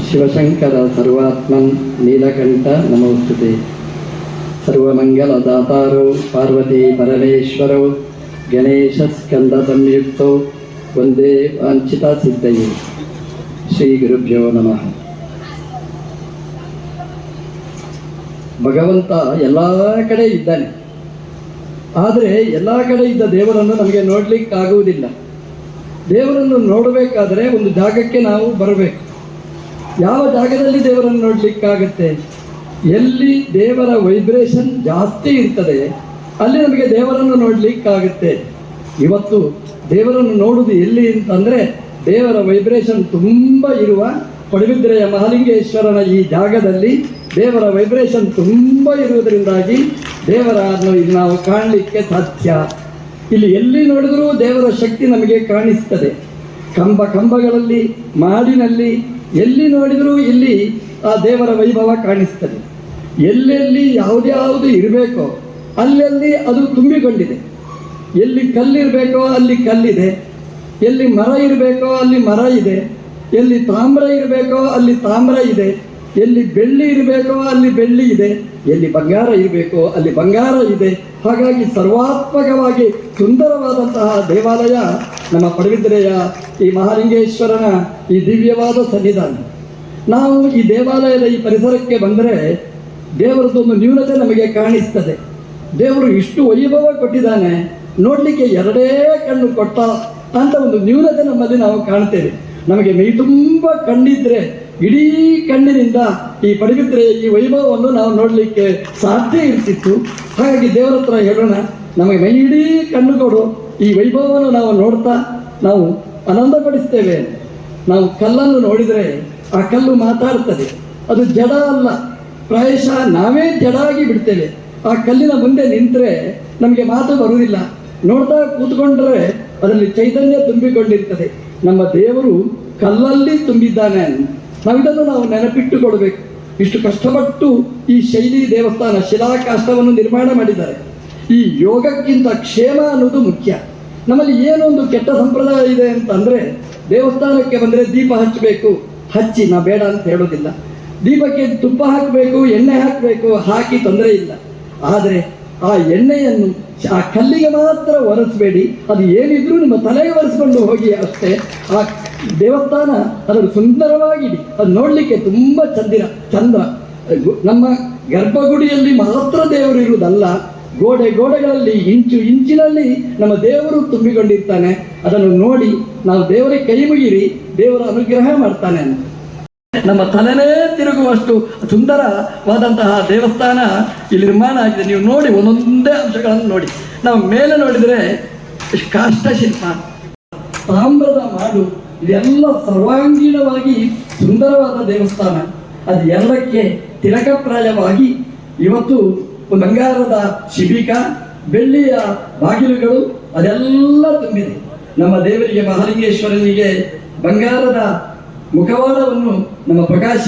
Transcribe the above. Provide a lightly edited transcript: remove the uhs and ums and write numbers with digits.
ಶಿವಶಂಕರ ಸರ್ವಾತ್ಮನ್ ನೀಲಕಂಠ ನಮೋಸ್ತುತೆ. ಸರ್ವಮಂಗಲದಾತಾರೋ ಪಾರ್ವತಿ ಪರಮೇಶ್ವರೌ ಗಣೇಶ ಸ್ಕಂದ ಸಂಯುಕ್ತೌ ವಂದೇ ವಾಂಛಿತ ಸಿದ್ಧಯೇ. ಶ್ರೀ ಗುರುಭ್ಯೋ ನಮಃ. ಭಗವಂತ ಎಲ್ಲ ಕಡೆ ಇದ್ದಾನೆ. ಆದರೆ ಎಲ್ಲ ಕಡೆ ಇದ್ದ ದೇವರನ್ನು ನಮಗೆ ನೋಡಲಿಕ್ಕಾಗುವುದಿಲ್ಲ. ದೇವರನ್ನು ನೋಡಬೇಕಾದರೆ ಒಂದು ಜಾಗಕ್ಕೆ ನಾವು ಬರಬೇಕು. ಯಾವ ಜಾಗದಲ್ಲಿ ದೇವರನ್ನು ನೋಡಲಿಕ್ಕಾಗತ್ತೆ? ಎಲ್ಲಿ ದೇವರ ವೈಬ್ರೇಷನ್ ಜಾಸ್ತಿ ಇರ್ತದೆ ಅಲ್ಲಿ ನಮಗೆ ದೇವರನ್ನು ನೋಡಲಿಕ್ಕಾಗತ್ತೆ. ಇವತ್ತು ದೇವರನ್ನು ನೋಡುವುದು ಎಲ್ಲಿ ಅಂತಂದರೆ, ದೇವರ ವೈಬ್ರೇಷನ್ ತುಂಬ ಇರುವ ಪಡುಬಿದ್ರೆಯ ಮಹಾಲಿಂಗೇಶ್ವರನ ಈ ಜಾಗದಲ್ಲಿ ದೇವರ ವೈಬ್ರೇಷನ್ ತುಂಬ ಇರುವುದರಿಂದಾಗಿ ದೇವರನ್ನು ಇಲ್ಲಿ ನಾವು ಕಾಣಲಿಕ್ಕೆ ಸಾಧ್ಯ. ಇಲ್ಲಿ ಎಲ್ಲಿ ನೋಡಿದರೂ ದೇವರ ಶಕ್ತಿ ನಮಗೆ ಕಾಣಿಸ್ತದೆ. ಕಂಬಗಳಲ್ಲಿ, ಮಾಡಿನಲ್ಲಿ, ಎಲ್ಲಿ ನೋಡಿದರೂ ಇಲ್ಲಿ ಆ ದೇವರ ವೈಭವ ಕಾಣಿಸ್ತದೆ. ಎಲ್ಲೆಲ್ಲಿ ಯಾವುದ್ಯಾವುದು ಇರಬೇಕೋ ಅಲ್ಲೆಲ್ಲಿ ಅದು ತುಂಬಿಕೊಂಡಿದೆ. ಎಲ್ಲಿ ಕಲ್ಲಿರಬೇಕೋ ಅಲ್ಲಿ ಕಲ್ಲಿದೆ, ಎಲ್ಲಿ ಮರ ಇರಬೇಕೋ ಅಲ್ಲಿ ಮರ ಇದೆ, ಎಲ್ಲಿ ತಾಮ್ರ ಇರಬೇಕೋ ಅಲ್ಲಿ ತಾಮ್ರ ಇದೆ, ಎಲ್ಲಿ ಬೆಳ್ಳಿ ಇರಬೇಕೋ ಅಲ್ಲಿ ಬೆಳ್ಳಿ ಇದೆ, ಎಲ್ಲಿ ಬಂಗಾರ ಇರಬೇಕೋ ಅಲ್ಲಿ ಬಂಗಾರ ಇದೆ. ಹಾಗಾಗಿ ಸರ್ವಾತ್ಮಕವಾಗಿ ಸುಂದರವಾದಂತಹ ದೇವಾಲಯ ನಮ್ಮ ಪಡುಬಿದ್ರೆಯ ಈ ಮಹಾಲಿಂಗೇಶ್ವರನ ಈ ದಿವ್ಯವಾದ ಸನ್ನಿಧಾನ. ನಾವು ಈ ದೇವಾಲಯದ ಈ ಪರಿಸರಕ್ಕೆ ಬಂದರೆ ದೇವರದೊಂದು ನ್ಯೂನತೆ ನಮಗೆ ಕಾಣಿಸ್ತದೆ. ದೇವರು ಇಷ್ಟು ವೈಭವ ಕೊಟ್ಟಿದ್ದಾನೆ, ನೋಡಲಿಕ್ಕೆ ಎರಡೇ ಕಣ್ಣು ಕೊಟ್ಟ ಅಂತ ಒಂದು ನ್ಯೂನತೆ ನಮ್ಮಲ್ಲಿ ನಾವು ಕಾಣ್ತೇವೆ. ನಮಗೆ ಮೈ ತುಂಬ ಕಣ್ಣಿದ್ರೆ ಇಡೀ ಕಣ್ಣಿನಿಂದ ಈ ಪಡುಬಿದ್ರೆಯ ಈ ವೈಭವವನ್ನು ನಾವು ನೋಡಲಿಕ್ಕೆ ಸಾಧ್ಯ ಇರ್ತಿತ್ತು. ಹಾಗಾಗಿ ದೇವರ ಹತ್ರ ಹೇಳೋಣ, ನಮಗೆ ಮೈ ಇಡೀ ಕಣ್ಣು ಕೊಡು, ಈ ವೈಭವವನ್ನು ನಾವು ನೋಡ್ತಾ ನಾವು ಆನಂದಪಡಿಸ್ತೇವೆ. ನಾವು ಕಲ್ಲನ್ನು ನೋಡಿದರೆ ಆ ಕಲ್ಲು ಮಾತಾಡ್ತದೆ, ಅದು ಜಡ ಅಲ್ಲ. ಪ್ರಾಯಶಃ ನಾವೇ ಜಡ ಆಗಿ ಬಿಡ್ತೇವೆ. ಆ ಕಲ್ಲಿನ ಮುಂದೆ ನಿಂತರೆ ನಮಗೆ ಮಾತು ಬರುವುದಿಲ್ಲ. ನೋಡ್ತಾ ಕೂತ್ಕೊಂಡ್ರೆ ಅದರಲ್ಲಿ ಚೈತನ್ಯ ತುಂಬಿಕೊಂಡಿರ್ತದೆ. ನಮ್ಮ ದೇವರು ಕಲ್ಲಲ್ಲಿ ತುಂಬಿದ್ದಾನೆ. ನಾವಿದನ್ನು ನಾವು ನೆನಪಿಟ್ಟುಕೊಳ್ಬೇಕು. ಇಷ್ಟು ಕಷ್ಟಪಟ್ಟು ಈ ಶೈಲಿ ದೇವಸ್ಥಾನ ಶಿಲಾಕಾಷ್ಟವನ್ನು ನಿರ್ಮಾಣ ಮಾಡಿದ್ದಾರೆ. ಈ ಯೋಗಕ್ಕಿಂತ ಕ್ಷೇಮ ಅನ್ನೋದು ಮುಖ್ಯ. ನಮ್ಮಲ್ಲಿ ಏನೊಂದು ಕೆಟ್ಟ ಸಂಪ್ರದಾಯ ಇದೆ ಅಂತಂದರೆ, ದೇವಸ್ಥಾನಕ್ಕೆ ಬಂದರೆ ದೀಪ ಹಚ್ಚಬೇಕು, ಹಚ್ಚಿ, ನಾ ಬೇಡ ಅಂತ ಹೇಳೋದಿಲ್ಲ. ದೀಪಕ್ಕೆ ತುಪ್ಪ ಹಾಕಬೇಕು, ಎಣ್ಣೆ ಹಾಕಬೇಕು, ಹಾಕಿ ತೊಂದರೆ ಇಲ್ಲ. ಆದರೆ ಆ ಎಣ್ಣೆಯನ್ನು ಆ ಕಲ್ಲಿಗೆ ಮಾತ್ರ ಒರೆಸಬೇಡಿ. ಅದು ಏನಿದ್ರೂ ನಿಮ್ಮ ತಲೆಗೆ ಒರೆಸ್ಕೊಂಡು ಹೋಗಿ ಅಷ್ಟೇ. ಆ ದೇವಸ್ಥಾನ ಅದನ್ನು ಸುಂದರವಾಗಿಡಿ. ಅದು ನೋಡಲಿಕ್ಕೆ ತುಂಬ ಚಂದ. ನಮ್ಮ ಗರ್ಭಗುಡಿಯಲ್ಲಿ ಮಾತ್ರ ದೇವರು ಇರುವುದಲ್ಲ, ಗೋಡೆಗಳಲ್ಲಿ ಇಂಚಿನಲ್ಲಿ ನಮ್ಮ ದೇವರು ತುಂಬಿಕೊಂಡಿರ್ತಾನೆ. ಅದನ್ನು ನೋಡಿ ನಾವು ದೇವರಿಗೆ ಕೈ ಮುಗಿರಿ, ದೇವರ ಅನುಗ್ರಹ ಮಾಡ್ತಾನೆ. ನಮ್ಮ ತಲೆನೇ ತಿರುಗುವಷ್ಟು ಸುಂದರವಾದಂತಹ ದೇವಸ್ಥಾನ ಇಲ್ಲಿ ನಿರ್ಮಾಣ ಆಗಿದೆ. ನೀವು ನೋಡಿ, ಒಂದೊಂದೇ ಅಂಶಗಳನ್ನು ನೋಡಿ. ನಾವು ಮೇಲೆ ನೋಡಿದರೆ ಕಾಷ್ಟಶಿಲ್ಪ, ತಾಮ್ರದ ಮಾಡು, ಇದೆಲ್ಲ ಸರ್ವಾಂಗೀಣವಾಗಿ ಸುಂದರವಾದ ದೇವಸ್ಥಾನ. ಅದು ಎಲ್ಲಕ್ಕೆ ತಿಲಕಪ್ರಾಯವಾಗಿ ಇವತ್ತು ಬಂಗಾರದ ಶಿಬಿಕ, ಬೆಳ್ಳಿಯ ಬಾಗಿಲುಗಳು ಅದೆಲ್ಲ ತುಂಬಿದೆ. ನಮ್ಮ ದೇವರಿಗೆ ಮಹಾಲಿಂಗೇಶ್ವರನಿಗೆ ಬಂಗಾರದ ಮುಖವಾಡವನ್ನು ನಮ್ಮ ಪ್ರಕಾಶ